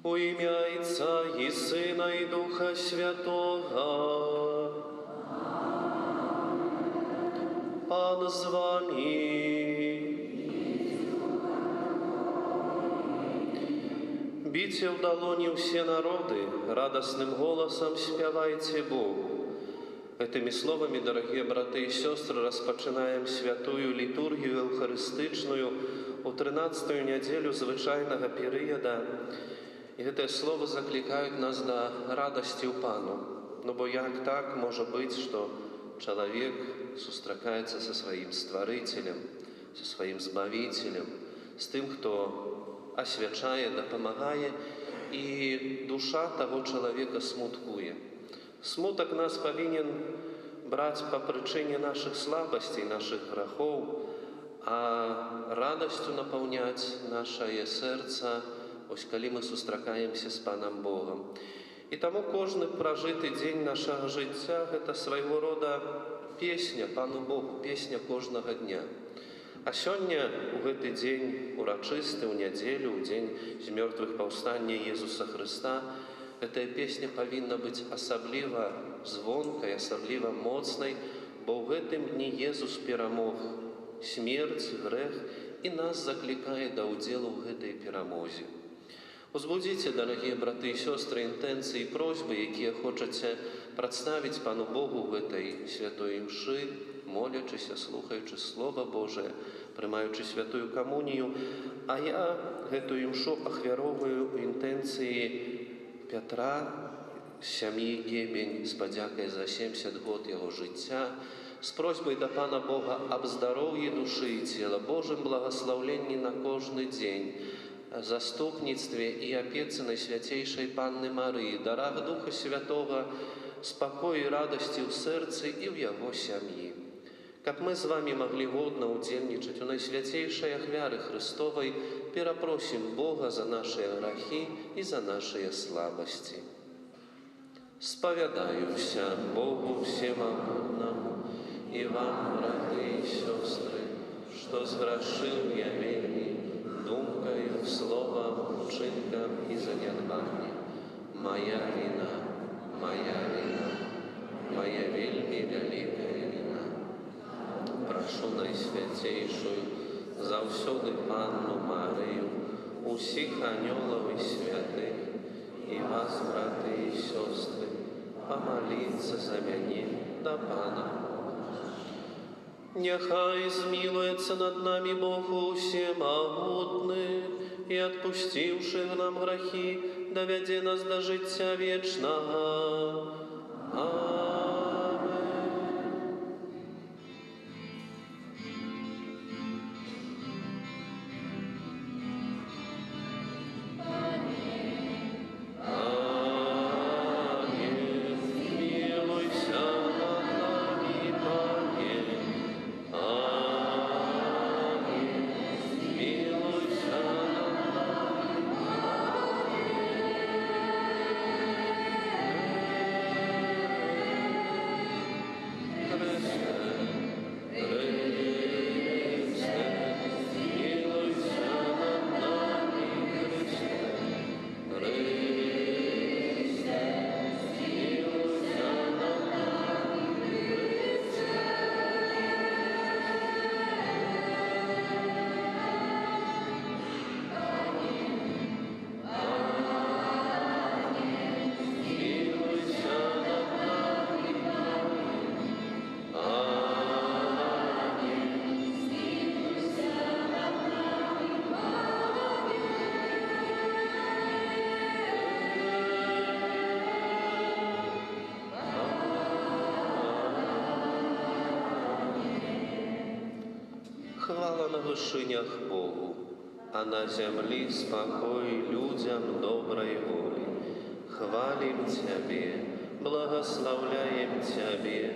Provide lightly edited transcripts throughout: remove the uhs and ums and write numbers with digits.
У ім'я Отця і Сина, і Духа Святого. Пан з вами. Бійте в долоні всі народи, радостным голосом спевайте Богу. Этими словами, дорогие браты и сестры, распочинаем святую литургию евхаристичную у 13-ю неделю звичайного периода. І це слово закликає нас до радості в Пану. Ну бо як так може бути, що чоловік зустрічається зі своїм Створителем, зі своїм Збавителем, з тим, хто освячає, допомагає, і душа того чоловіка смуткує. Смуток нас повинен брати по причині наших слабостей, наших грехов, а радостю наповняти наше серце, ось коли ми зустрічаємося з Паном Богом. І тому кожен прожитий день нашого життя – це свого роду пісня Пану Богу, пісня кожного дня. А сьогодні, у цей день урочистий, у неділю, у день з мертвих повстання Ісуса Христа, ця пісня повинна бути особливо звонкою, особливо моцною, бо в цьому дні Ісус перемог смерть, грех і нас закликає до уділу в цій перемозі. Узбудзіце, дорогие браты и сестры, интенции и просьбы, які хочете представить Пану Богу в этой святой мши, молячися, слухаючи Слово Божие, приймаючи святую комунію. А я эту мшу ахвяровую в інтенції Петра, сім'ї Гебень, з подякою за 70 років його життя, з просьбою до Пана Бога об здоров'ї душі і тіла, Божим благословенні на кожний день, заступництве и опеце Святейшей Панны Марии, дарах Духа Святого, спокою и радости в сердце и в Его семье. Как мы с вами могли годно удельничать у Наисвятейшей Ахвяры Христовой, перепросим Бога за наши грехи и за наши слабости. Споведаюся Богу Всемогутному и вам, браты и сестры, что сгрешил я вельми, думкою, словом, вчинком і занядбанням. Моя вина, моя вельми велика вина. Прошу Найсвятейшую, завсюди Панну Марію, усіх аньолов і святих, і вас, брати і сестри, помоліться за мене до Пана. Нехай змилуется над нами Бог Всемогутный, и отпустивший нам грехи, доведе нас до життя вечного. Аминь. Хвала на вишинях Богу, а на землі спокой людям доброй воли. Хвалим Тебе, благословляем Тебе,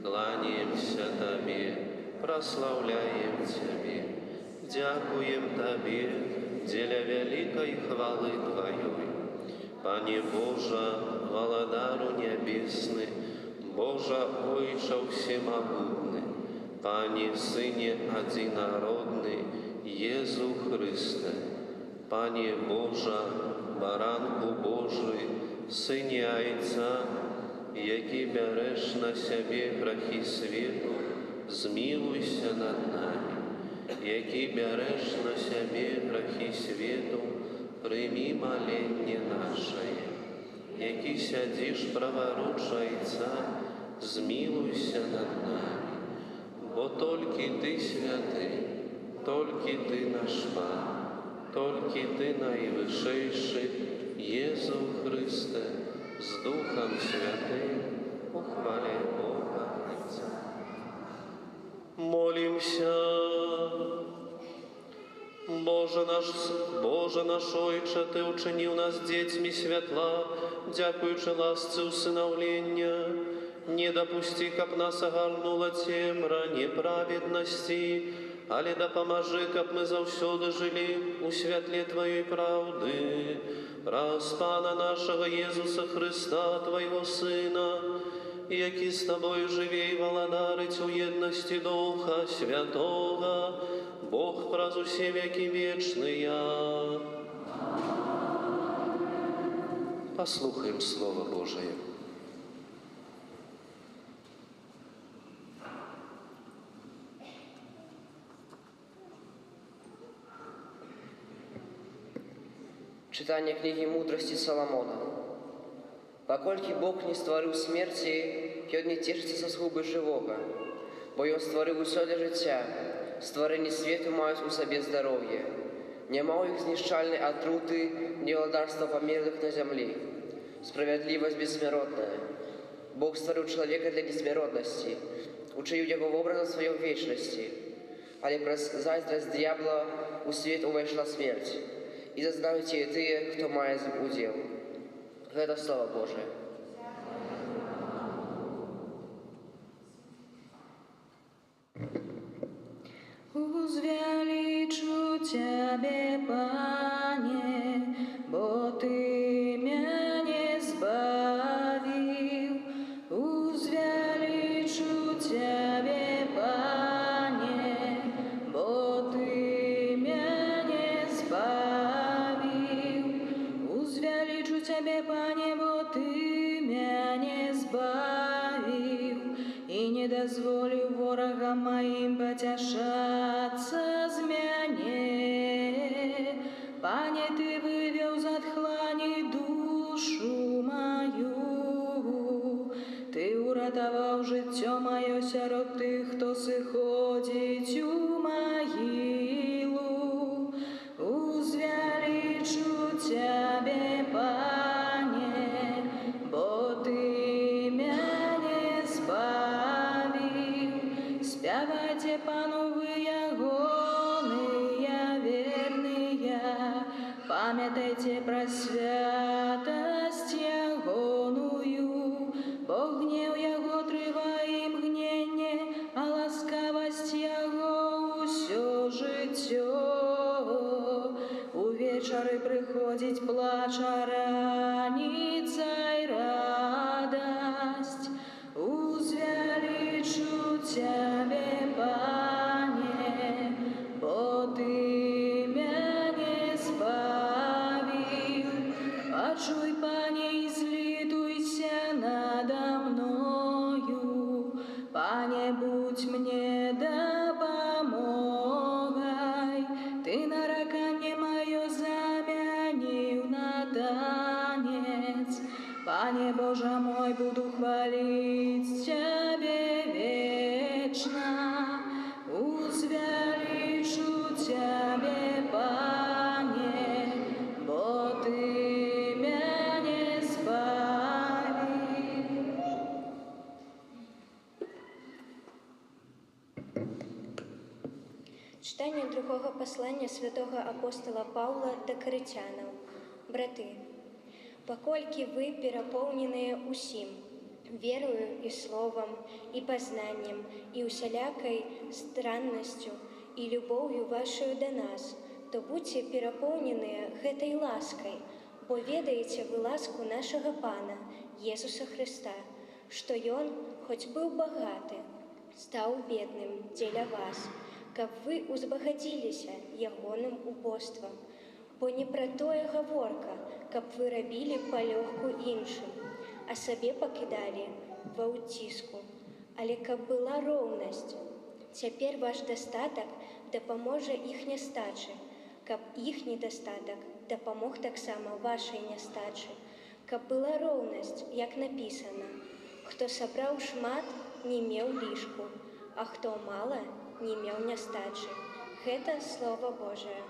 кланяемся Тебе, прославляем Тебе, дякуем Тебе, деля великой хвалы Твоей. Пане Божа, Володару Небесный, Божа Ойча Всемогутный, Пане Сыне Одинородный, Езу Христе, Пanie Boża, Baranku Boży, Synie Ojca, jaki bierzesz na siebie grzechy światu, zmiłuj się nad nami. Jaki bierzesz na siebie grzechy światu, przyjmij molenie nasze. Jaki siedzisz praworucz Ojca, zmiłuj się nad nami. Bo tylko Ty święty, tylko Ty nasz Pan, tylko Ty najwyższy, Jezu Chryste, z Duchem Świętym, uchwale Boga Ojca. Молимся. Боже наш Ойче, Ти учинив нас дітьми святла, дякуючи ласці усиновлення. Не допусти, каб нас огарнула темра неправедности, але да поможи, каб мы завсёды жили у святле Твоей правды. Раз Пана нашего Иисуса Христа, Твоего Сына, які з Тобою живе і володарить у єдності Духа Святого, Бог праз усі веки вечные. Послухаем Слово Божие. Читание книги «Мудрости Соломона». «Покольки Бог не створив смерти, Ён не тешится со згуби живого, бо Ён створив усё для життя, створені світу мають у собі здоров'я. Нема у їх знищальної отрути, ні владарства померлих на землі. Справедливость бессмертная. Бог створив чоловіка для несмертності, учив його в образі своєї вічності, але через заздрість дьявола у світ увійшла смерть. І зазнають і ті, хто має з ним уділ. Це Слово Божие. Узвеличу Тебе, Пане, бо Ты меня не избавил. Узвеличу Тебе, Пане, бо Ты меня не избавил. Узвеличу Тебе, Пане, бо Ты меня не избавил. И не дозволю ворогам моим потешаться з мяне. Пане, Ты вывел за тхлани душу мою. Ты уратовал життя моє сярод тих, хто сиходить у могилу. Узвеличу Тебе, Пане, бо Ты меня не избавил. Спявайте Пану вы ягоные верные, пам'ятайте про святость ягоную, бо гнев Яго триває мгнення, а ласкавость Яго усё життя. Увечері приходить плач, а раніця й радость. Узвеличу Тебе, Пане, бо Ты меня не збавив. Почуй, Пане, і злітуйся надо мною. Пане, будь мне допомогой. Ты нарекання моє замянив на танець. Пане Боже мой, буду хвалить Тебе вечно. Узвеличу Тебе, Пане, бо Ты меня не избавил. Читання другого послання святого апостола Павла до Коринтянам. Брати, покольки вы переполненные усім, верою и словом, и познанием, и усялякой странностью, и любовью вашою до нас, то будьте переполненные гэтай лаской, бо ведаете вы ласку нашего Пана, Иисуса Христа, что Ён, хоть был богаты, стал бедным дзеля вас, каб вы узбагаціліся ягоным убоствам. Бо не пра тое гаворка, каб вы рабілі палёгку іншым, а сабе пакідалі ва ўціску, але каб была роўнасць. Цяпер ваш дастатак дапаможа іх нястачы, каб іх недастатак дапамог таксама вашай нястачы, каб была роўнасць, як напісана: хто сабраў шмат, не меў лішку, а хто мала, не меў нястачы. Гэта Слова Божае.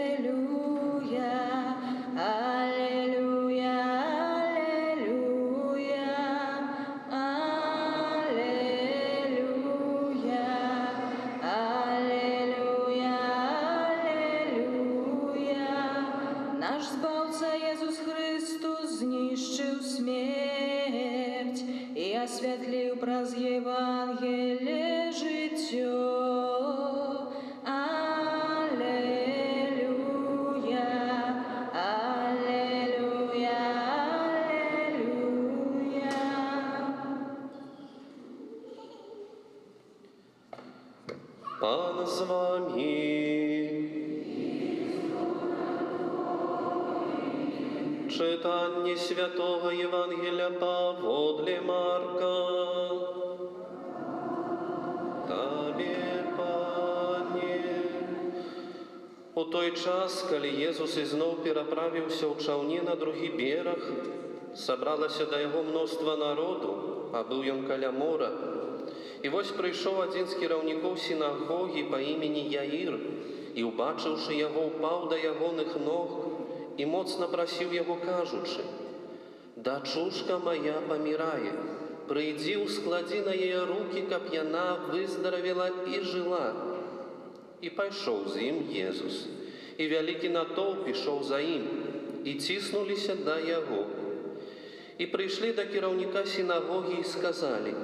Аллилуйя, аллилуйя, аллилуйя, аллилуйя, аллилуйя. Наш Збавца Єсус Христос знищив смерть і освятлив праз Євангеліє життя. Пан з вами. Читання Святого Євангелія паводле Марка. Табе, Пане. У той час, калі Єсус ізноў пераправіўся ў чаўне на другі бераг, сабралася да яго мноства народу, а быў ён каля мора. І вось прыйшоў адзін з кіраўнікоў сінагогі па імені Яір, і, убачыўшы яго, упаў да ягоных ног і моцна прасіў яго, кажучы: «Дачушка моя памірае, прыйдзі, ускладзі на яе рукі, каб яна выздаравела і жыла». І пайшоў з ім Езус, і вялікі натоўп ішоў за ім, і ціснуліся да яго. І прыйшлі да кіраўніка сінагогі і сказалі: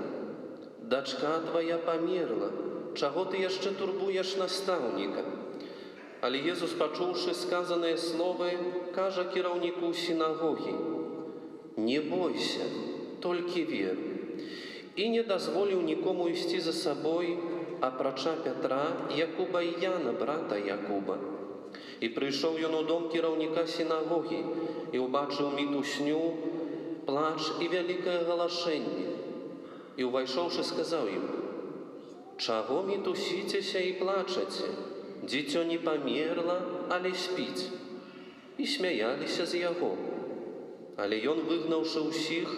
«Дачка твая памерла, чаго ты яшчэ турбуеш настаўніка?» Але Езус, пачуўшы сказаныя словы, кажа кіраўніку сінагогі: «Не бойся, толькі вер». І не дазволіў нікому ісці за сабой, апрача Пятра, Якуба і Яна, брата Якуба. І прыйшоў ён у дом кіраўніка сінагогі і ўбачыў мітусню, плач і вялікае галашэнне. І, увайшоўшы, сказаў ім: «Чаго мітусіцеся і плачаце? Дзіцё не памерла, але спіць». І смяяліся з яго. Але ён, выгнаўшы ўсіх,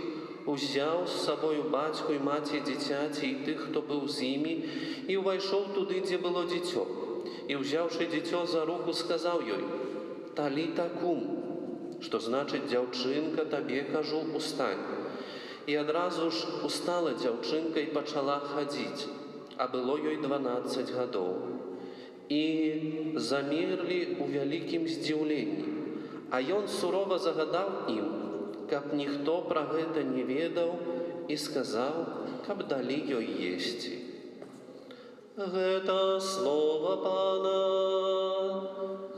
узяў з сабою бацьку і маці дзіцяці і тых, хто быў з імі, і ўвайшоў туды, дзе было дзіцё. І, узяўшы дзіцё за руку, сказаў ёй: «Таліта кум», што значыць: «Дзяўчынка, табе кажу, устань». І адразу ж устала дзяўчынка і пачала хадзіць, а было ёй 12 гадоў. І замерлі ў вялікім здзіўленні. А ён сурова загадаў ім, каб ніхто пра гэта не ведаў, і сказаў, каб далі ёй есці. Гэта слова Пана.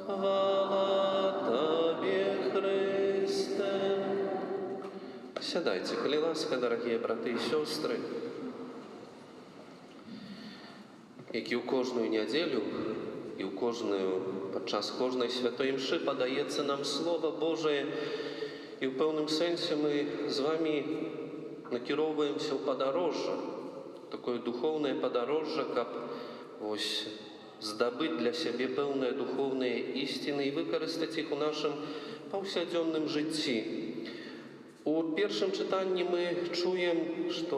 Хвала табе, Хрысте. Сядайте, калі ласка, дарагія браты і сёстры. Як і ў кожную нядзелю, і падчас кожнай святой імшы падаецца нам Слова Божае, і ў пэўным сэнсе мы з вамі накіроўваемся ў падарожжа, такое духоўнае падарожжа, каб здабыць для сябе пэўныя духоўныя ісціны і выкарыстаць іх у нашым паўсядзённым жыцці. У першым чытанні мы чуем, што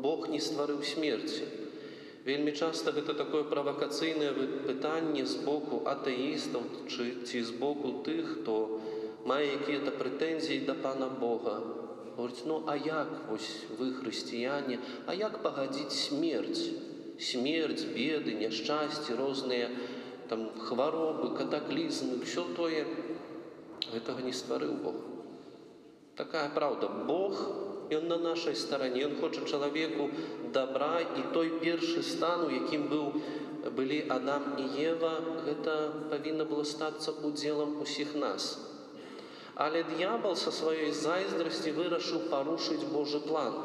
Бог не стварыў смерці. Вельмі часта гэта такое правакацыйнае пытанне з боку атэістаў ці з боку тых, хто мае якія-то прэтэнзіі да Пана Бога. Говорить: «Ну, а як вы, хрысціяне, а як пагадзіць смерць? Смерць, беды, няшчасці, розныя хваробы, катаклізмы, ўсё тое, гэтага не стварыў Бог». Такая праўда. Бог, Ён на нашай старане, Ён хоча чалавеку добра, і той першы стан, у якім былі Адам і Ева, гэта павінна было стацца удзелам усіх нас. Але д'ябал са сваёй зайздрасці вырашыў парушыць Божы план.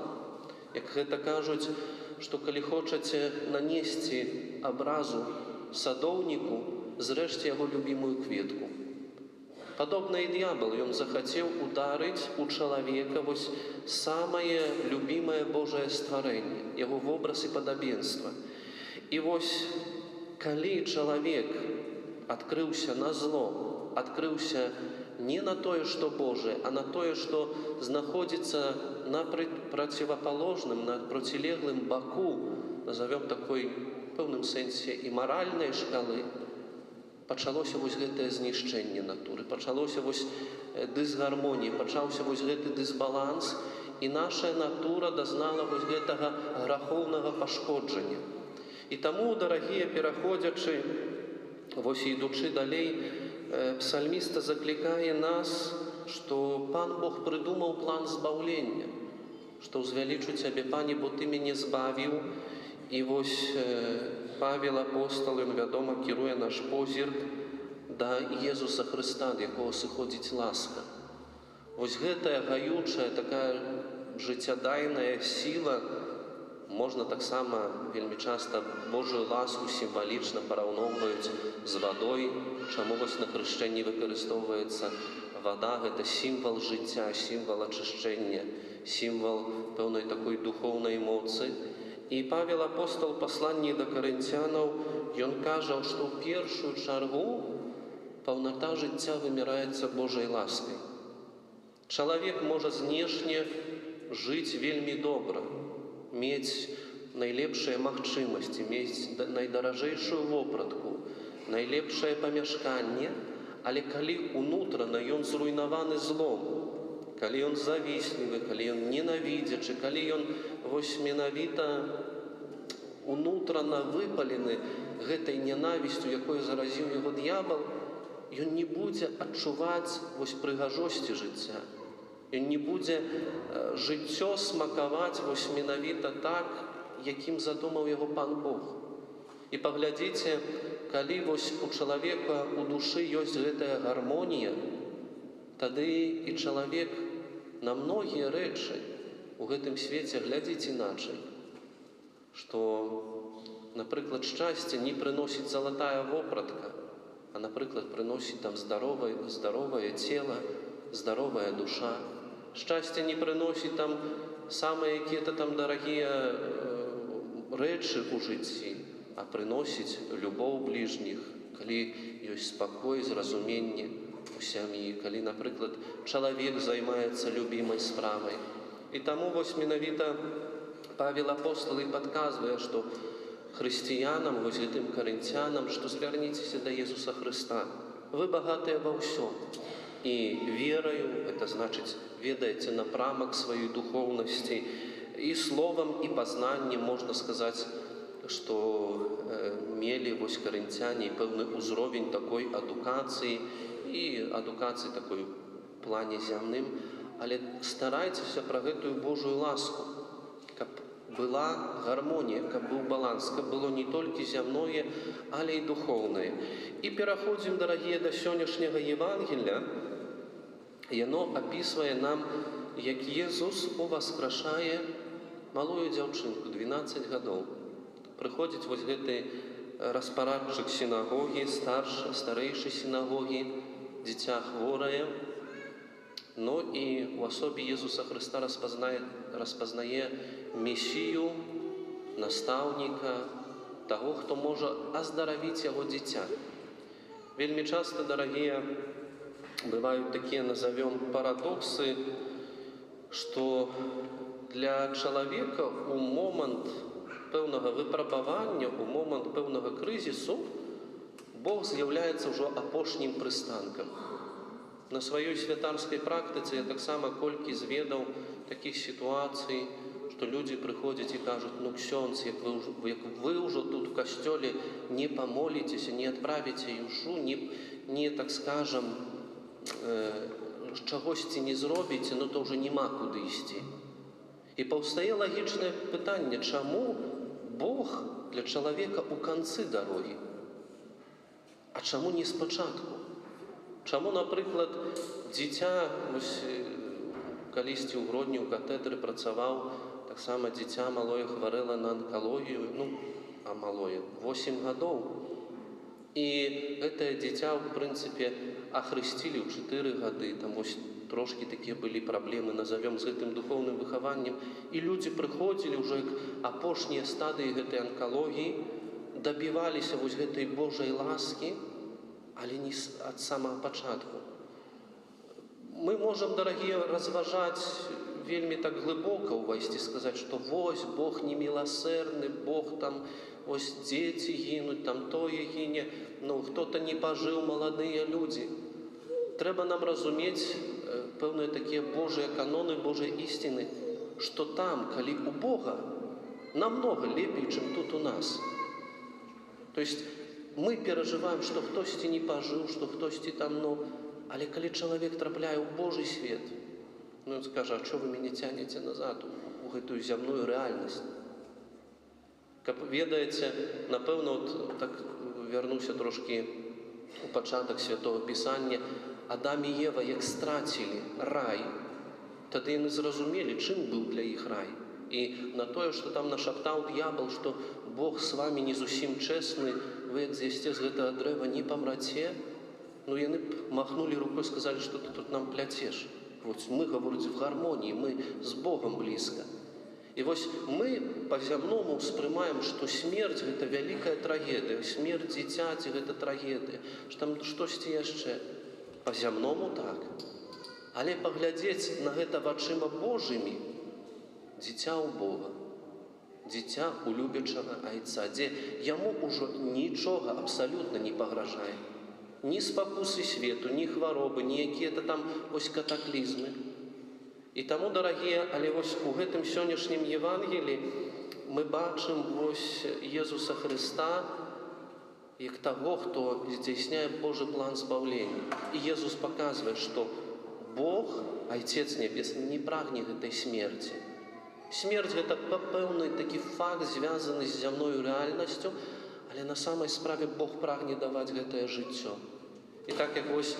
Як гэта кажуць, што калі хочаце нанесці абразу садоўніку, зрэжце яго любімую кветку. Падобна і д'ябал, ён захацеў ударыць у чалавека вось самае любімае Божае стварэнне, яго вобраз і падабенства. І вось калі чалавек адкрыўся на зло, адкрыўся не на тое, што Божае, а на тое, што знаходзіцца на проціваположным, на процілеглым баку, назовем такой пэўным сэнсе і маральнай шкалы, пачалося вось гэтае знішчэнне натуры, пачалося вось дысгармонія, пачаўся вось гэты дысбаланс, і наша натура дазнала вось гэтага грахоўнага пашкоджання. І таму, дарагія, пераходзячы, вось ідучы далей, псальміста заклікае нас, што Пан Бог прыдумаў план збаўлення, што ўзвялічу Цябе, Пане, бо Ты мяне збавіў. І вось Павел апостол, ён, вядома, кіруе наш позірк да Езуса Хрыста, ад якога сыходзіць ласка. Вось гэтая гаючая, такая жыццядайная сіла, можна таксама вельмі часта Божую ласку сімвалічна параўноўваюць з вадой, чаму вось на хрышчэнні выкарыстоўваецца вада, гэта сімвал жыцця, сімвал ачышчэння, сімвал пэўнай такой духоўнай моцы. І Павел апостол, пасланні да карынцянаў, ён кажа, што ў першую чаргу паўната жыцця вымяраецца Божай ласкай. Чалавек можа знешне жыць вельмі добра, мець найлепшыя магчымасці, мець найдаражэйшую вопратку, найлепшае памяшканне, але калі унутрана ён зруйнаваны злом, калі ён завіслівы, калі ён ненавідзячы, калі ён вось менавіта унутрана выпалены гэтай ненавісцю, якой заразіў яго д'ябал, ён не будзе адчуваць вось прыгажосці жыцця. Ён не будзе жыццё смакаваць вось менавіта так, якім задумаў яго Пан Бог. І паглядзіце, калі вось у чалавека у душы ёсць гэтая гармонія, тады і чалавек на многія рэчы у гэтым свеце глядзіць іначай. Што, напрыклад, шчасце не прыносіць залатая вопратка, а, напрыклад, прыносіць там здаровае цела, здаровая душа. Шчасце не прыносіць там самыя якія-то там дарагія рэчы ў жыцці, а прыносіць любоў бліжніх, калі ёсць спакой, зразуменне у сям'і, калі, напрыклад, чалавек займаецца любімай справай. І таму вось менавіта Павел апостол і падказвае, што хрысціянам, вось гэтым карынцянам, што звярніцеся да Езуса Хрыста. Вы багатыя ва ўсё. І вераю, это значыць, ведаеце напрамак сваёй духоўнасці, і словам, і пазнаннем, можна сказаць, што мелі вось карынцяне пэўны ўзровень такой адукацыі, і адукацыі такой у плане зямным, але старайцеся пра гэтую Божую ласку, каб была гармонія, каб быў баланс, каб было не толькі зямное, але і духоўнае. І пераходзім, дарагія, да сённяшняга Евангелля. Яно апісвае нам, як Езус уваскрашае малую дзяўчынку, 12 гадоў. Прыходзіць вось гэты распарадчык сінагогі, старэйшы сінагогі, дзіця хворае. Ну і ў асобе Езуса Хрыста распазнае Месію, настаўніка, таго, хто можа аздаравіць яго дзіця. Вельмі часта, дарагія, бываюць такія, назовем, парадоксы, што для чалавека у момант пэўнага выпрабавання, у момант пэўнага крызісу Бог з'яўляецца ўжо апошнім прыстанкам. На сваёй святарскай практыцы я таксама колькі зведаў такіх сітуацый, што людзі прыходзяць і кажуць: ну, ксёндз, як вы ўжо тут у касцёле не памоліцеся, не адправіце юшу, не так скажам, чагосьці не зробіце, ну то ўжо няма куды ісці. І паўстае лагічнае пытанне, чаму Бог для чалавека ў канцы дарогі, а чаму не спачатку? Чаму, напрыклад, дзіця, калісьці ў Гродні ў катэдры працаваў таксама дзіця малое хварэла на анкалогію, а малое 8 гадоў. І гэтае дзіця, у прынцыпе, ахрысцілі ў 4 гады. Там вось трошкі такія былі праблемы, назовём, з гэтым духоўным выхаваннем. І людзі прыходзілі ўжо як апошнія стадыі гэтай анкалогіі, дабіваліся вось гэтай Божай ласкі, але не ад самага пачатку. Мы можам, дарагія, разважаць вельмі так глыбока ўвайсці, сказаць, што вось Бог неміласэрны, Бог там, вось дзеці гінуць, там тое гіне, хто-то не пажыў, маладыя людзі. Трэба нам разумець пэўныя такія Божыя каноны, Божыя ісціны, што там, калі у Бога, намнога лепей, чым тут у нас. То есть мы перажываем, што хтосьці не пажыў, што хтосьці там, але калі чалавек трапляе ў Божы свет, ён скажа, а чого вы мяне цянеце назад у гэтую зямную рэальнасць? Каб ведаеце, напэўна, так вярнуся трошкі у пачатак Святого Пісання, Адам і Ева, як страцілі рай, тады яны зразумелі, чым быў для іх рай. І на тое, што там нашаптаў д'ябал, што Бог з вамі не зусім чэсны, вы як з'ясце з гэтага дрэва не памраце, яны б махнулі рукой, сказалі, што ты тут нам пляцеш. Вось мы, гаворыць, в гармоніі, мы з Богам блізка. І вось мы па-зямному ўспрымаем, што смерць – гэта вялікая трагедыя, смерць дзіцяці – гэта трагедыя, што там штосьці яшчэ. Па-зямному так. Але паглядзець на гэта вачыма Божымі – дзіця ў Бога, дзіця ў любячага айца, дзе яму ўжо нічога абсалютна не пагражае. Ні спакусы свету, ні хваробы, ні якія-то там ось катаклізмы. І таму, дарагія, але вось у гэтым сённяшнім Євангелі мы бачым вось Езуса Христа як таго, хто здзяйсняе Божы план збаўлення. І Езус паказвае, што Бог, Айцец Нябесны, не прагне гэтай смерці. Смерць – гэта пэўны такі факт, звязаны з зямною рэальнасцю, але на самай справе Бог прагне даваць гэтае жыццё. І так як вось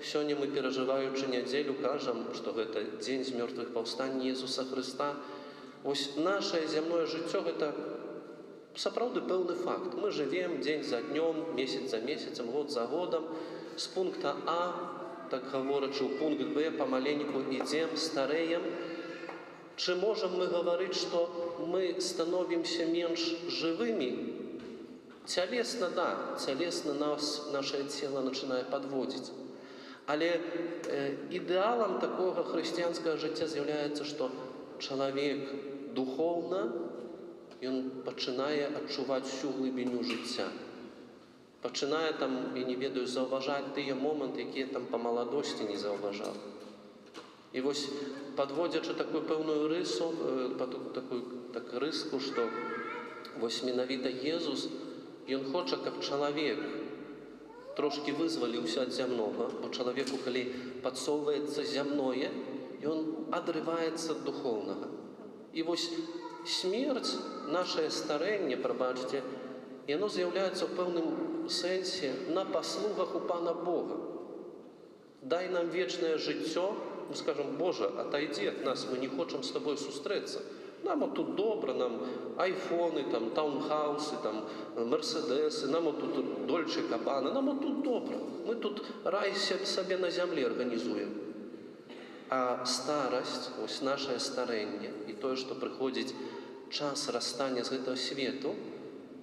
сёння мы, перажываючы нядзелю, кажам, што гэта дзень з мёртвых паўстання Езуса Хрыста, вось нашае зямное жыццё – гэта сапраўды пэўны факт. Мы жывем дзень за днём, месяц за месяцам, год за годам, з пункта А, так гаворачы, ў пункт Б, памаленьку ідзем, старэем. Чи можам мы гаварыць, што мы становімся менш жывымі? Цялесна, да, цялесна нашае цела начинае падводзіць. Але ідэалам такога хрысціянскага жыцця з'яўляецца, што чалавек духоўна, ён пачынае адчуваць всю глыбіню жыцця. Пачынае там, я не ведаю, заўважаць тыя моманты, якія там па маладосці не заўважаў. І вось, падводзячы такую пэўную рысу, такую рыску, што вось менавіта Езус, ён хоча, каб чалавек трошкі вызваліўся ад зямнога, бо чалавеку, калі падсоўваецца зямное, ён адрываецца ад духоўнага. І вось смерць, нашае старэнне, прабачце, яно з'яўляецца ў пэўным сэнсе на паслугах у Пана Бога. Дай нам вечнае жыццё, мы скажам, Божа, отойди от нас, мы не хочам з тобой сустрэцца. Нам тут добра, нам айфоны, там, таунхаусы, там, мерседесы, нам тут Дольче Габбана, нам тут добра. Мы тут рай сабе на зямлі арганізуем. А старасць, ось нашае старэнне, і тое, што прыходзіць час расстання з гэтага свету,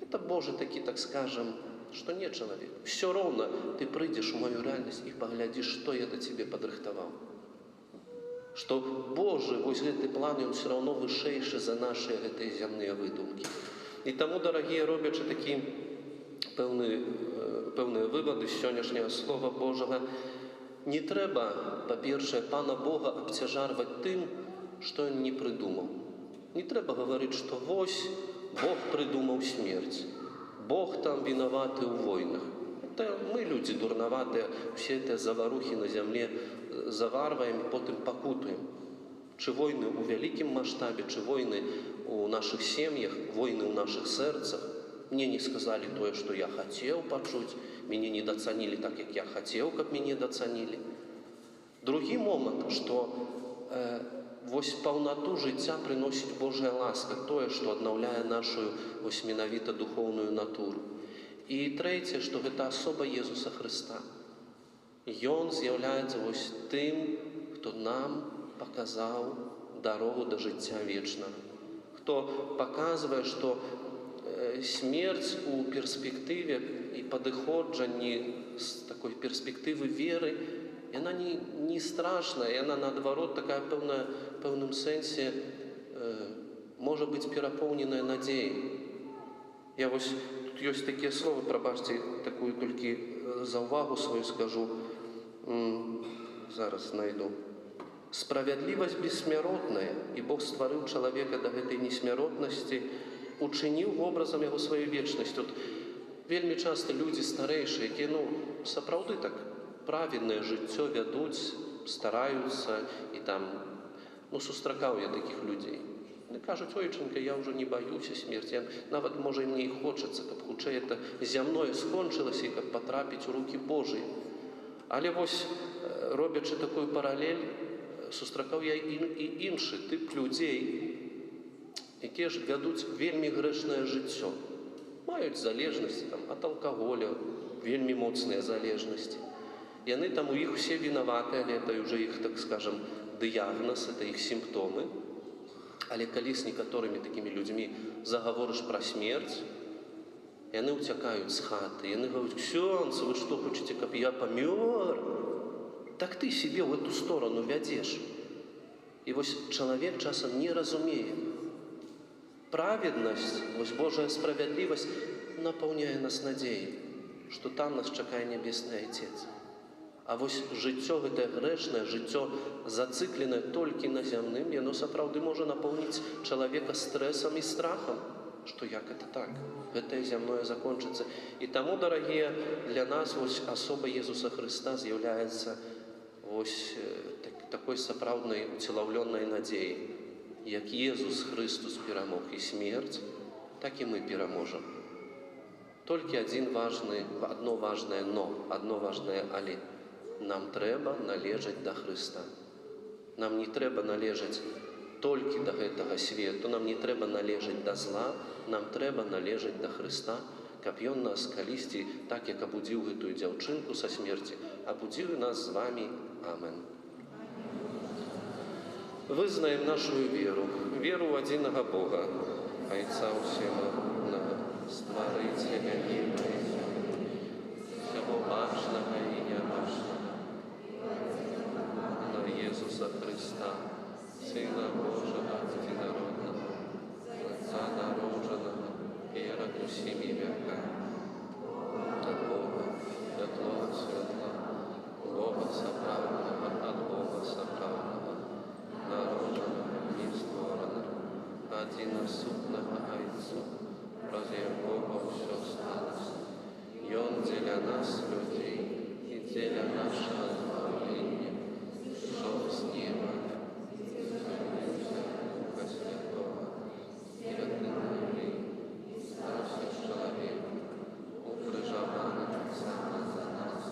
это Божы такі, так скажем, што не чалавек. Все роўна ты прыйдзеш у маю рэальнасць і паглядзіш, што я да цябе падрыхтаваў. Што Божы, вось гэты план, ён все равно вышэйшы за нашыя гэтыя зямныя выдумкі. І таму, дарагія, робячы такі пэўныя вывады з сённяшняга Слова Божага, не трэба, па-першае, Пана Бога абцяжарваць тым, што ён не прыдумаў. Не трэба гаварыць, што вось Бог прыдумаў смерць, Бог там вінаваты ў войнах. Мы, людзі дурнаватыя, все гэтыя заварухі на зямле заварваем і потым пакутуем. Чы войны ў вялікім маштабе, чы войны ў нашых сем'ях, войны ў нашых сэрцах. Мне не сказалі тое, што я хацеў пачуць, мяне не дацанілі так, як я хацеў, каб мяне дацанілі. Другі момант, што вось паўнату жыцця прыносіць Божая ласка, тое, што аднаўляе нашу вось менавіта духоўную натуру. І трэцяе, што гэта асоба Езуса Хрыста. Ён з'яўляецца вось тым, хто нам паказаў дарогу да жыцця вечнага, хто паказвае, што смерць у перспектыве і падыходжанні з такой перспектывы веры, яна не страшная, яна наадварот такая пэўным сэнсе можа быць перапоўненая надзеяй. Я вось, тут ёсць такія словы, прабачце, такую толькі за ўвагу сваю скажу, зараз знайду. Справядлівасць бессмяротная, і Бог стварыў чалавека да гэтай несмяротнасці, учыніў вобразам яго сваёй вечнасці. От вельмі часта людзі старэйшыя, якія, сапраўды так праведнае жыццё вядуць, стараюцца, і там, сустракаў я такіх людзей. Яны кажуць: ойчынка, я ўжо не баюся смерці, нават, можа, і мне і хочацца, каб хутчэй это зямное скончылася, і каб патрапіць у рукі Божыя. Але вось, робячы такую паралель, сустракаў я і іншы тып людзей, якія ж вядуць вельмі грэшнае жыццё. Маюць залежнасці ад алкаголя, вельмі моцныя залежнасці. Яны там у іх усе вінаваты, але это ўжо іх, так скажам, дыягназ, это іх сімптомы. Але калі з некаторымі такімі людзьмі загаворыш пра смерць, яны ўцякаюць з хаты, яны говорять: ксёндз, вы што, хочаце, каб я памёр? Так ты сябе ў эту сторону вядзеш. І вось чалавек часам не разумее. Праведнасць, вось Божая справядлівасць напаўняе нас надзеяй, што там нас чакае нябесны Айцец. А вось жыццё гэтае грэшнае, жыццё зацыкленае толькі на зямным, яно сапраўды можа напоўніць чалавека стрэсам і страхам, што як это так, гэтае зямное закончыцца. І таму, дарагія, для нас вось асоба Езуса Хрыста з'яўляецца вось такой сапраўднай уцелаўлёнай надзеяй. Як Езус Христос перамог і смерць, так і мы пераможам. Толькі адно важнае «но», адно важнае «але». Нам трэба належаць да Хрыста. Нам не трэба належаць толькі да гэтага свету, нам не трэба належаць да зла, нам трэба належаць да Хрыста, каб Ён нас калісьці, так як абудзіў гэтую дзяўчынку са смерці, абудзіў нас з вамі. Амен. Вызнаем нашу веру в адзінага Бога, Айца ўсемагутнага, Стварыцеля неба і зямлі, усяго бачнага і нябачнага, на Езуса Хрыста, Сына Божага адзінароднага, Отца народжанага перад усімі вякамі, ад Бога, святлога святла, Бога сапраўднага, ад Бога сапраўднага, народжанага і створанага, адзінасутнага Айцу, праз якога ўсё сталася. Ён дзеля нас, людзей, і дзеля нашага збавлення, ішоў з неба, Духа Святога, і ад Марыі, стаўся чалавекам, укрыжаваны таксама за нас,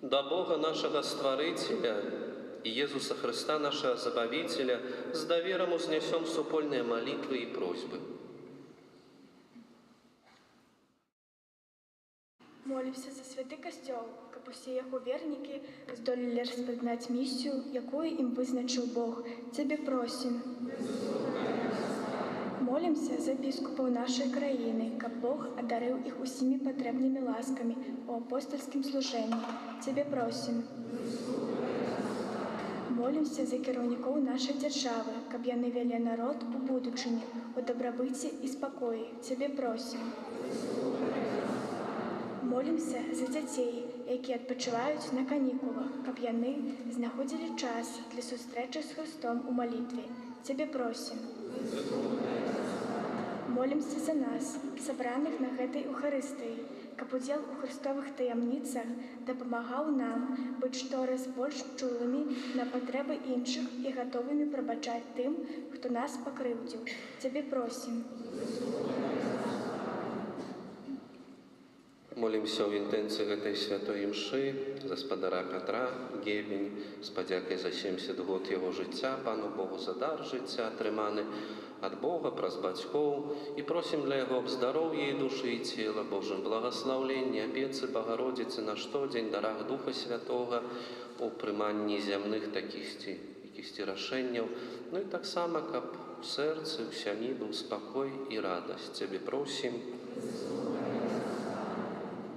Да Бога нашага Стварыцеля і Езуса Хрыста нашага Забавителя з даверам узнясём супольныя малітвы і просьбы. Молімся за святий костьол, каб усі його вірники здоліли розпізнати місію, яку їм визначив Бог. Тебе просим. Молімся за біскупів нашої країни, каб Бог одарив їх усіми потрібними ласками у апостольському служенні. Тебе просим. Молимся за кіраўнікоў нашай дзяржавы, каб яны вялі народ у будучыні, у дабрабыце і спакоі. Цябе просім. Молімся за дзяцей, якія адпачываюць на канікулах, каб яны знаходзілі час для сустрэчы з Христом у малітве. Цябе просім. Молімся за нас, сабраных на гэтай Eucharыстыі, каб удзел у хрыстовых таямніцах дапамагаў нам быць штораз больш чулымі на патрэбы іншых і гатовымі прабачаць тым, хто нас пакрыўдзіў. Цябе просім. Молімся ў інтэнцыі гэтай святой імшы за спадара Пятра, Гебень, з падзякай за 70 год яго жыцця, Пану Богу за дар жыцця, атрыманы ад Бога праз бацькоў, і просім для яго аб здароўі і душы і цела, Божым благаслаўленні, апецы Багародзіцы на штодзень, дарах Духа Святога, у прыманні зямных якісьці рашэнняў, ну і таксама, каб у сэрцы, у сям'і быў спакой і радасць. Цябе просім.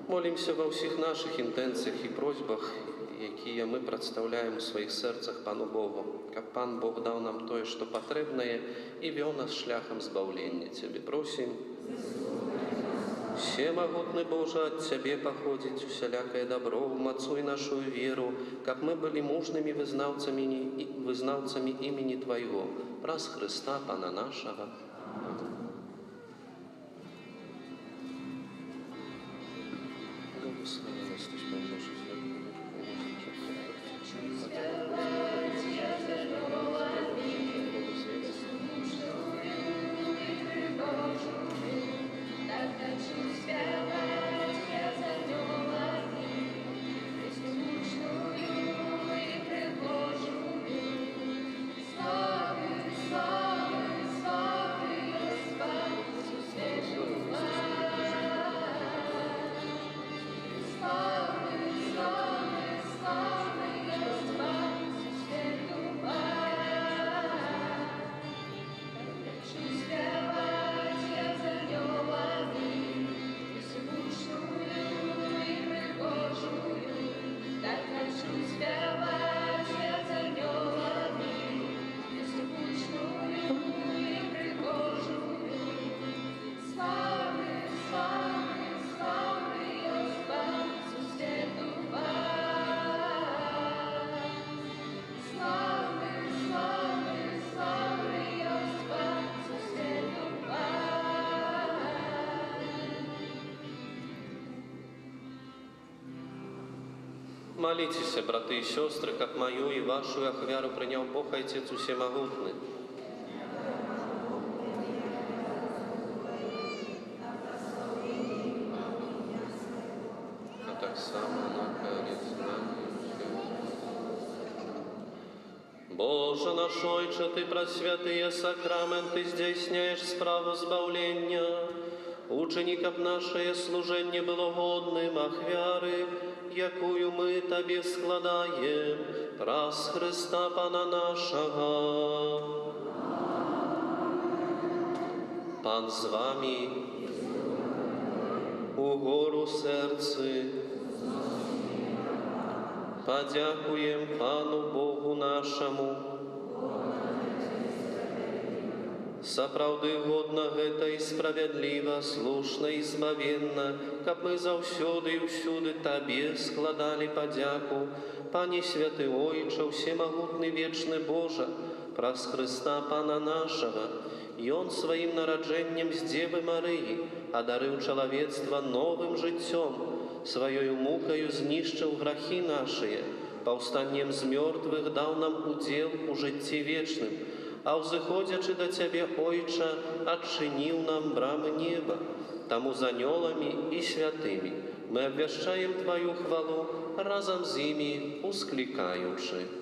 Молімся ва ўсіх нашых інтэнцыях і просьбах, якія мы прадстаўляем у сваіх сэрцах Пану Богу, каб Пан Бог даў нам тое, што патрэбнае, і вёў нас шляхам збаўлення. Цябе просім. Всемагутны Божа, ад Цябе паходзіць усялякае дабро, умацуй нашу веру, каб мы былі мужнымі вызнаўцамі імені Твайго, праз Хрыста Пана нашага. Молитесь, браты и сестры, как мою и вашу ахвяру принял Бог Отец Всемогутный. А так само наконец Боже наш Отче, Ты просвятые сакраменты здійсняєш справу збавлення. Учини, каб наше служение было годным ахвяры, якую мы Тебе складаем, праз Христа Пана нашего. Пан з вами, угору сердце, подякуем Пану Богу нашему. Сапраўды годна гэта і справядліва, слушна і змавенна, каб мы заўсёды і ўсюды Табе складалі падзяку, Пане святы Ойча, всемагутны вечны Божа, праз Хрыста Пана нашага. Ён сваім нараджэннем з Дзевы Марыі адарыў чалавецтва новым жыццём, сваёю мукаю знішчыў грахі нашыя, паўстаннем з мёртвых даў нам удзел у жыцці вечным, а ўзыходзячы да Цябе, Ойча, адчыніў нам брамы неба. Таму з анёламі і святымі мы абвяшчаем Тваю хвалу, разам з імі усклікаючы.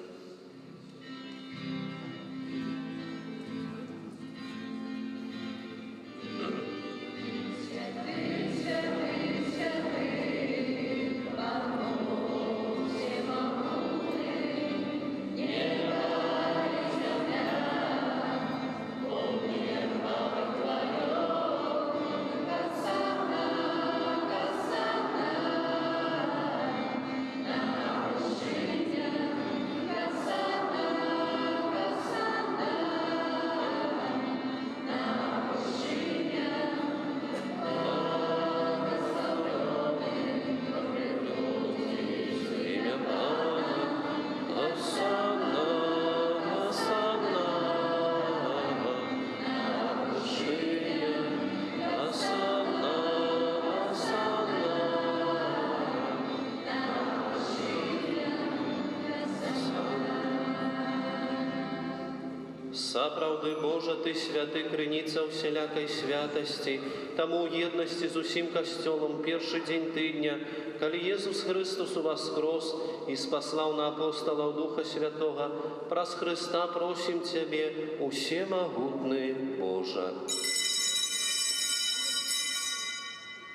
Сапраўды, Божа, Ты святы, крыніца ўсялякай святасці, таму ў еднасці з усім касцёлам першы дзень тыдня, калі Езус Христос уваскрос і спаслаў на апостолаў Духа Святога, праз Христа просім Цябе, усемагутны Божа.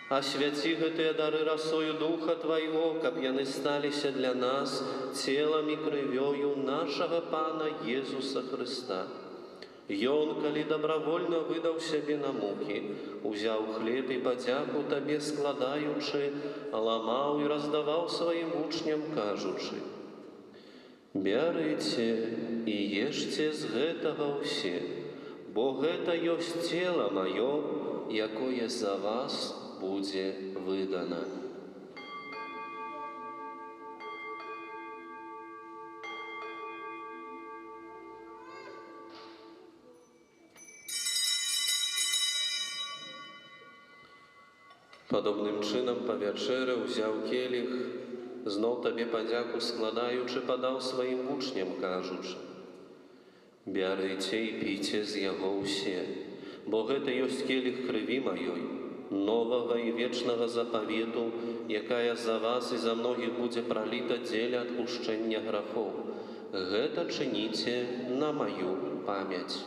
Асвяці гэтыя дары расою Духа Твайго, каб яны сталіся для нас целам і крывёю нашага Пана Езуса Христа. Ён, калі добравольна выдаў сябе на мукі, узяў хлеб і падзяку Табе складаючы, ламаў і раздаваў сваім вучням, кажучы: «Бярыце і ешце з гэтага ўсе, бо гэта ёсць цела маё, якое за вас будзе выдана». Падобным чынам па вячэры ўзяў келіх, зноў Табе падзяку складаючы, падаў сваім вучням, кажучы: «Бярыце і піце з яго ўсе, бо гэта ёсць келіх крыві маёй, новага і вечнага запавету, якая за вас і за многіх будзе праліта дзеля адпушчэння грахоў. Гэта чыніце на маю памяць».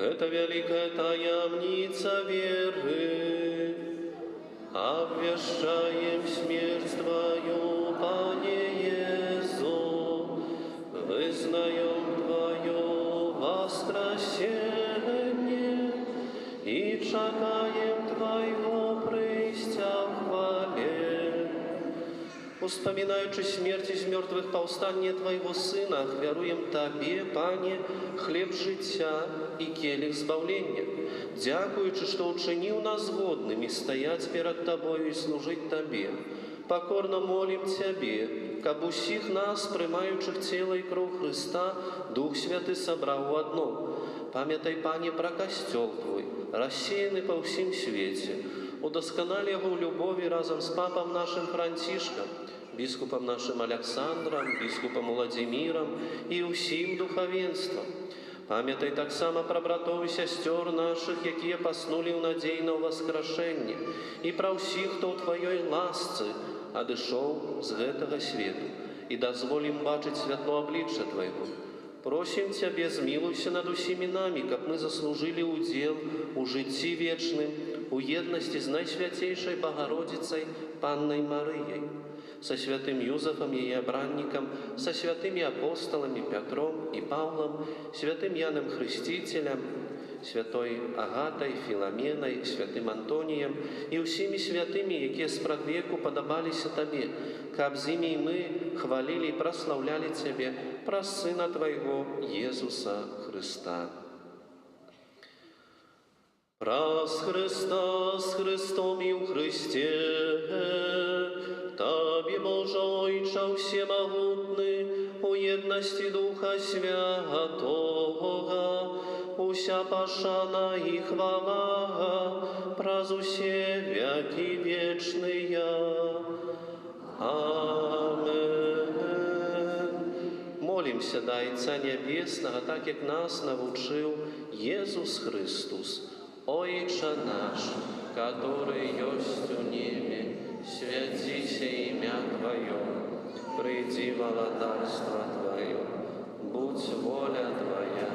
Гэта вялікая таямніца веры, абвяшчаем смерць Тваю, Пане Езу, вызнаем Твое воскресенье и чакаем Твоего прыйсця в хвале. Успамінаючы смерць з мёртвых паўстанне Твайго Сына, ахвяруем Табе, Пане, хлеб жыцця і келіх збаўлення, дзякуючы, што ўчыніў нас годнымі стаяць перад Табою і служыць Табе. Пакорна молім Цябе, каб усіх нас, прымаючых цела і кроў Христа, Дух Святы сабраў у адно. Памятай, Пане, пра касцёл Твой, рассеяны па ўсім свеце, удасканалі яго ў любові разам з папам нашым Францішкам, біскупам нашым Александрам, біскупам Уладзімірам і ўсім духавенствам. Памятай таксама пра братоў і сясцёр нашых, якія паснулі ў надзеі на ўваскрашэнне, і пра ўсіх, хто ў Тваёй ласцы адышоў з гэтага свету, і дазволім бачыць святло аблічча Твайго. Просім Цябе, змілуйся над усімі намі, каб мы заслужылі удзел у жыцці вечным, у еднасці з найсвяцейшай Багародзіцай Паннай Марыяй, са святым Юзафам, яе абраннікам, са святымі апосталамі Пятром і Паўлам, святым Янам Хрысціцелем, святой Агатай, Філаменай, святым Антоніем і ўсімі святымі, якія спрадвеку падабаліся Табе, каб з імі мы хвалілі і праслаўлялі Цябе праз Сына Твайго Езуса Христа. Праз Христа, з Христом і ў Христе, Табе, Божа Ойча всемогутны, у єдності Духа Святого, уся пашана і хвала, праз усе веки вечные. Амен. Молимся до Отца Небесного, так як нас навучил Иисус Христос. Ойче наш, который есть у небе, святися имя Твое, приди владарство Твое, будь воля Твоя,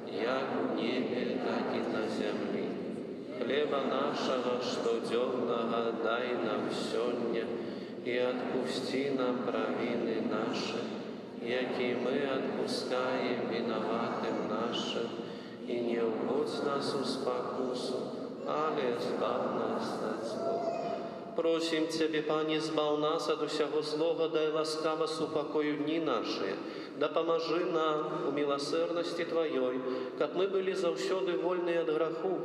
як в небе, так и на земле. Хлеба нашего, что дневного, дай нам сегодня, и отпусти нам провины наши, яки мы отпускаем виноватым нашим, и не вводь нас в спокусу, але избав нас от злого. Просим Тебе, Пане, збав нас от усяго злого, дай ласкаво супокою дни наши, да поможи нам у милосердности Твоей, как мы были завсёды вольны от граху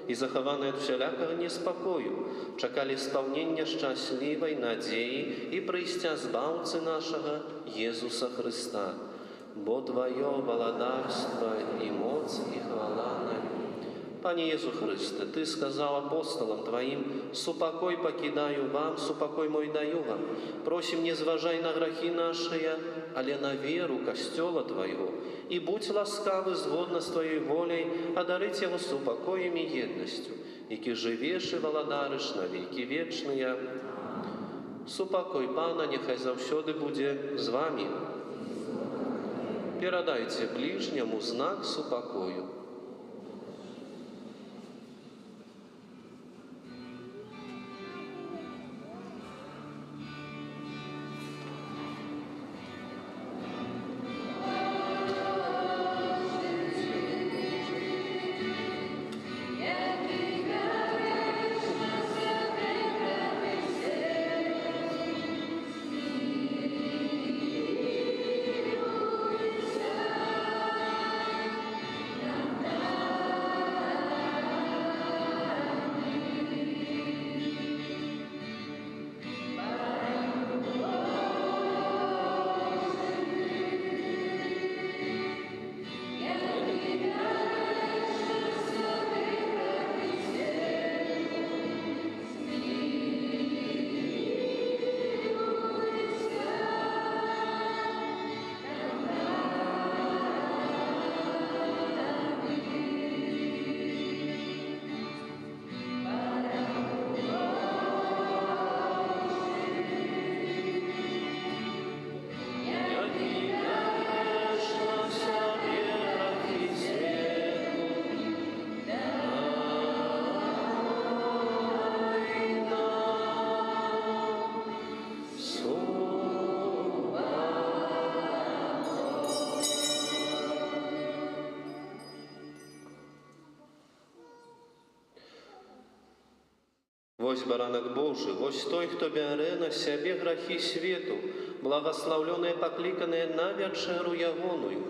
и захованы от всялякого неспокою, чакали исполнения счастливой надеи и прийстя збавцы нашего Иисуса Христа. Бо Твое владарство и моц и хвала нам Пане Иисус Христе, Ты сказал апостолам Твоим: «Супокой покидаю вам, супокой мой даю вам. Просим, не зважай на грехи наши, але на веру Костела Твоего, и будь ласкавы згодно с Твоей волей, одарить его супокоем и едностью, які живеш и володариш на веки вечные. Супокой Пана нехай завсёды буде з вами. Передайте ближнему знак супокою». Вось баранак Божий, вось той, хто бярэ на сябе грахі свету, благословленные, покликанные на вечеру ягоную.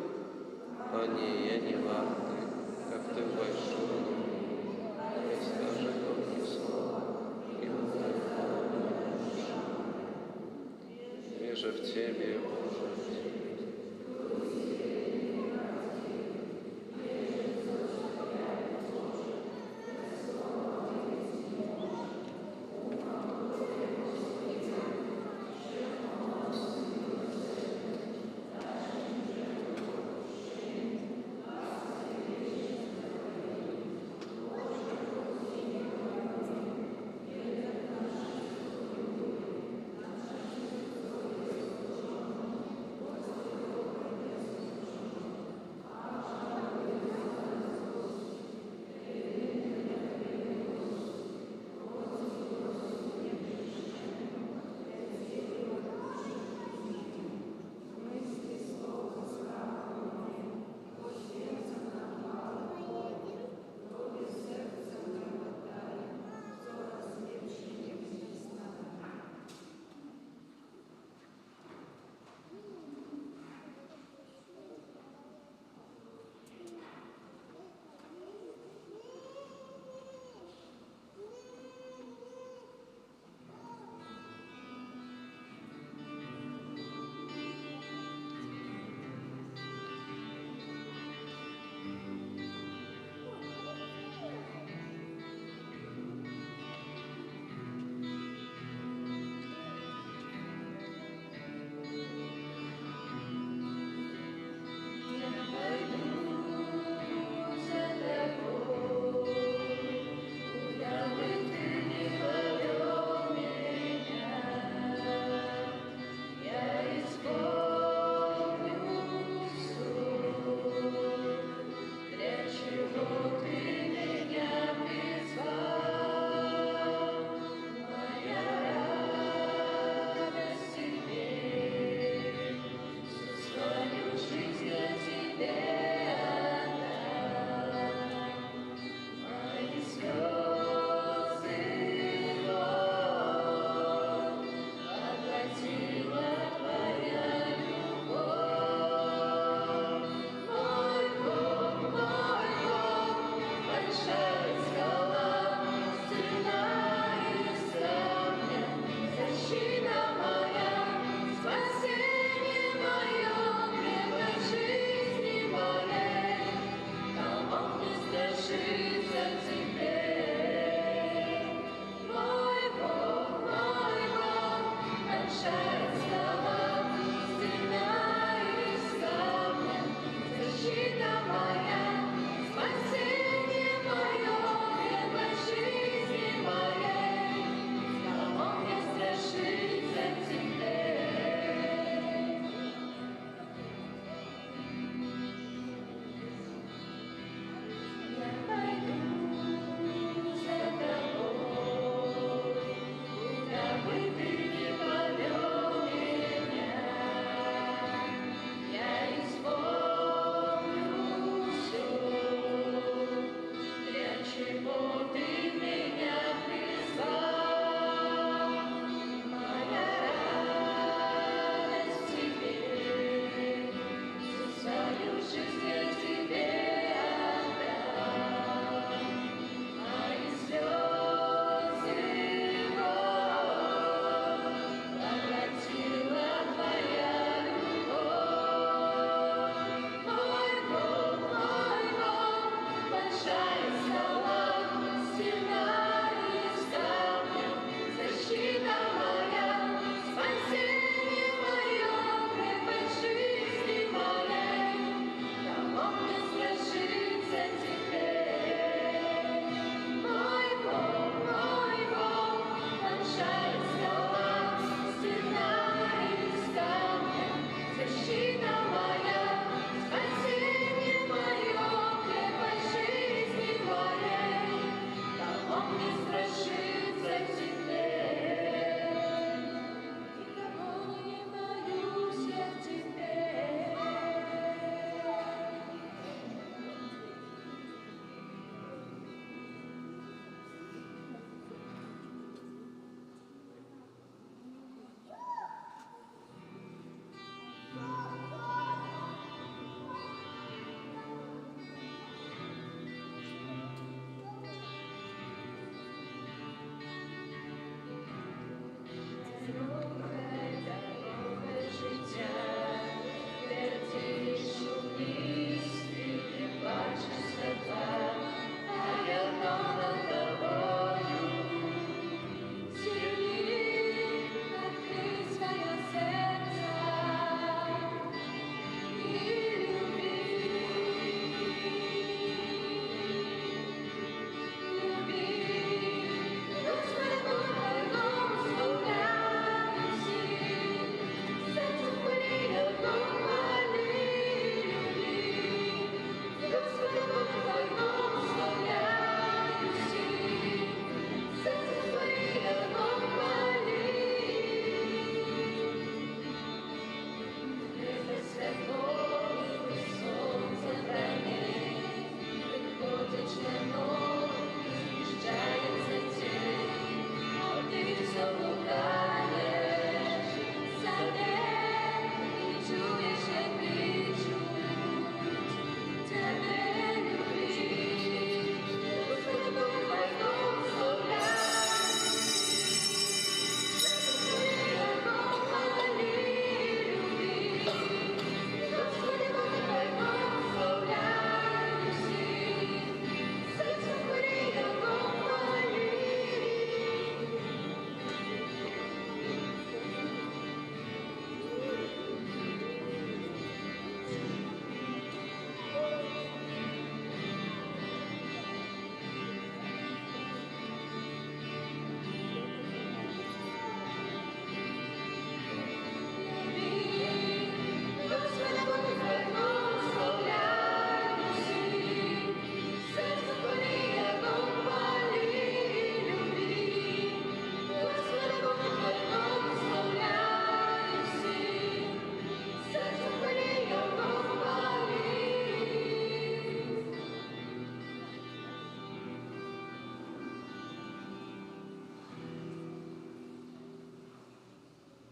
А не, я не варты, как ты вошел, скажи только слово, и вижу в тебе, Боже.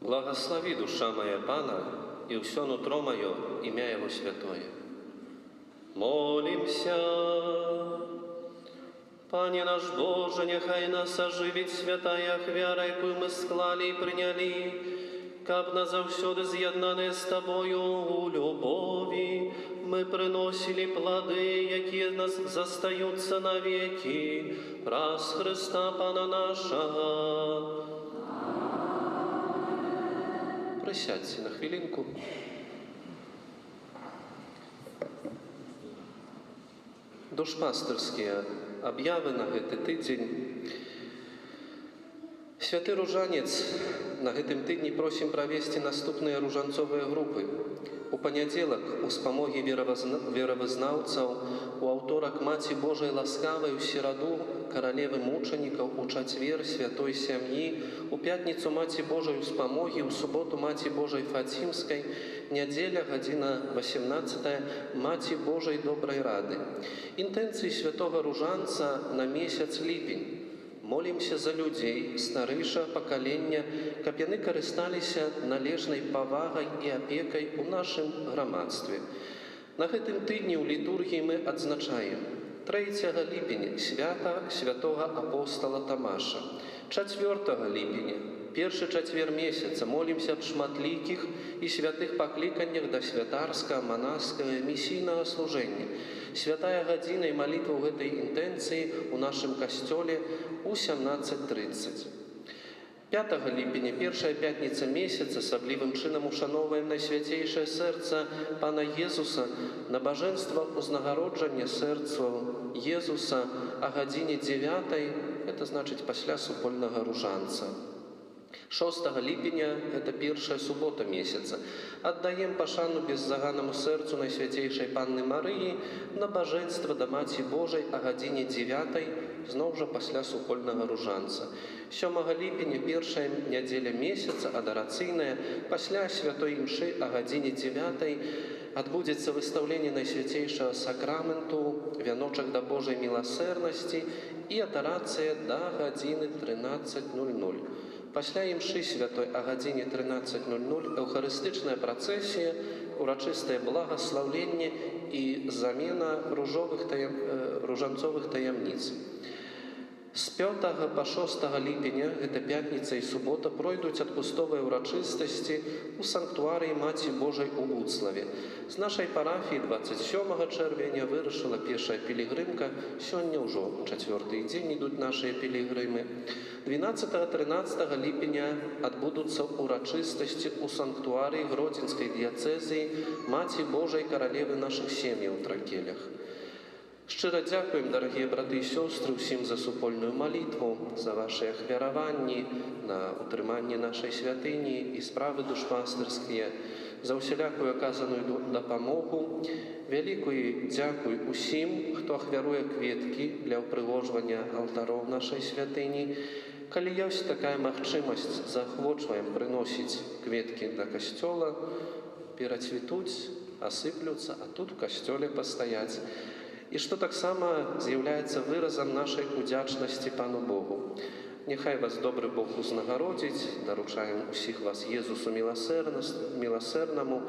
Благослови, душа моя Пана, и все нутро мое, имя Его святое. Молимся. Пане наш Боже, нехай нас оживить святая хвяра, яку ми склали і прийняли, каб назавсюди з'єднані з Тобою у любові, ми приносили плоди, які нас застаються навеки, раз Христа Пана нашого. Присядьте на хвилинку. Душпастырскія аб'явы на гэты тыдзень. Святы ружанец, на гэтым тыдні просім правесці наступныя ружанцовыя групы. У панядзелак у спамогі веравызнаўцаў, у аўторак Маці Божай ласкавай, у сераду каралевы мучанікаў, у чацвер святой сям'і, у пятніцу Маці Божай у спамогі, у суботу Маці Божай Фацімскай, нядзеля, гадзіна 18, Маці Божай добрай рады. Інтэнцыі святога ружанца на месяц ліпень. Молімся за людзей старэйшага пакалення, каб яны карысталіся належнай павагай і апекай у нашым грамадстве. На гэтым тыдні ў літургіі мы адзначаем 3 ліпеня свята святога апостола Тамаша, 4 ліпеня, першы чацвер месяца молімся аб шматлікіх і святых пакліканнях да святарскага, манаскага, місійнага служэння. Святая гадзіна і малітва ў гэтай інтэнцыі ў нашым касцёле у 17:30. 5 ліпеня, першая пятніца месяца, асаблівым чынам ушаноўваем найсвяцейшае сэрца Пана Езуса, набажэнства ўзнагароджання сэрцаў Езуса а гадзіне 9, это значыць пасля супольнага ружанца. 6 ліпеня, это першая субота месяца, аддаем пашану беззаганнаму сэрцу Найсвяцейшай Панны Марыі, набажэнства да Маці Божай а гадзіне 9, зноў жа пасля супольнага ружанца. 7 ліпеня, першая нядзеля месяца, адарацыйная, пасля святой імшы а гадзіне 9 адбудзецца выстаўленне Найсвяцейшага сакраменту, вяночак да Божай міласэрнасці і адарацыя да гадзіны 13:00. Пасля імшы святой а гадзіне 13:00 эўхарыстычная працэсія, урачыстае благаслаўленне і замена ружанцовых таямніц. З 5 па 6 ліпеня, гэта пятніца і субота, пройдуць адпустовыя ўрачыстасці ў санктуарыі Маці Божай у Вуцлаве. З нашай парафіі 27 чэрвеня вырашыла пешая пілігрымка, сёння ўжо 4-й дзень ідуць нашыя пілігрымы. 12-13 ліпеня адбудуцца ўрачыстасці ў санктуарыі Гродзенскай дыяцэзіі Маці Божай каралевы нашых сем'яў у Тракелях. Шчыра дзякуем, дарагія браты і сёстры, усім за супольную малітву, за вашыя ахвяраванні на утрыманне нашай святыні і справы душпастырскія, за ўсялякую аказаную дапамогу. Вялікую дзякуй усім, хто ахвяруе кветкі для ўпрыгожвання алтароў нашай святыні. Калі ёсць такая магчымасць, заахвочваем прыносіць кветкі да касцёла, перацвітуць, асыплюцца, а тут у касцёле пастаяць. І што таксама з'яўляецца выразам нашай удзячнасці Пану Богу. Няхай вас добры Бог узнагародзіць, даручаем усіх вас Езусу міласэрнаму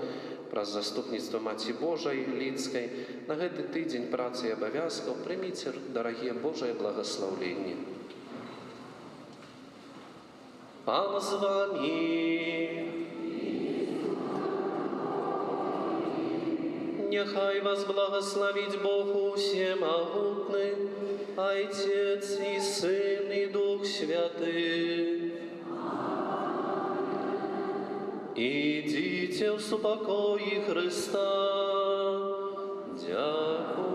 праз заступніцтва Маці Божай Лідскай. На гэты тыдзень працы і абавязкаў прыміце, дарагія Божае благаслаўленне. Пан з вамі. Нехай вас благословить Бог Всемогутный, Отец и Сын и Дух Святый. Идите в супокои Христа, дякуем.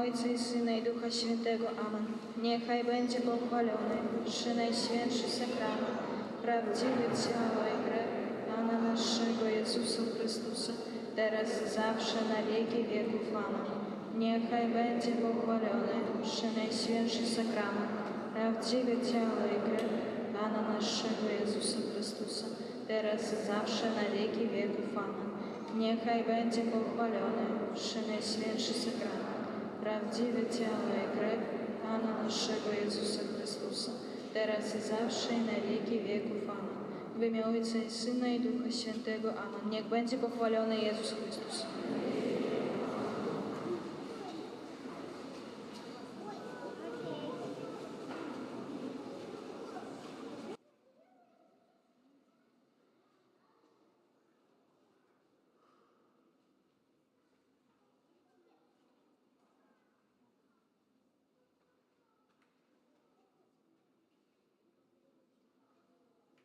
Ojca i Syna i Ducha Świętego. Amen. Niechaj będzie pochwalony przy Najświętszy Sakrament, prawdziwy ciało i krew Pana naszego Jezusa Chrystusa, teraz i zawsze na wieki wieków. Amen. Niechaj będzie pochwalony przy Najświętszy Sakrament, prawdziwe ciało i krew Pana naszego Jezusa Chrystusa, teraz i zawsze na wieki wieków. Amen. Niechaj będzie pochwalony przy Najświętszy Sakrament, prawdziwe ciało i krew Pana naszego Jezusa Chrystusa, teraz i zawsze i na wieki wieków. Amen. W imię Ojca i Syna i Ducha Świętego. Amen. Niech będzie pochwalony Jezus Chrystus.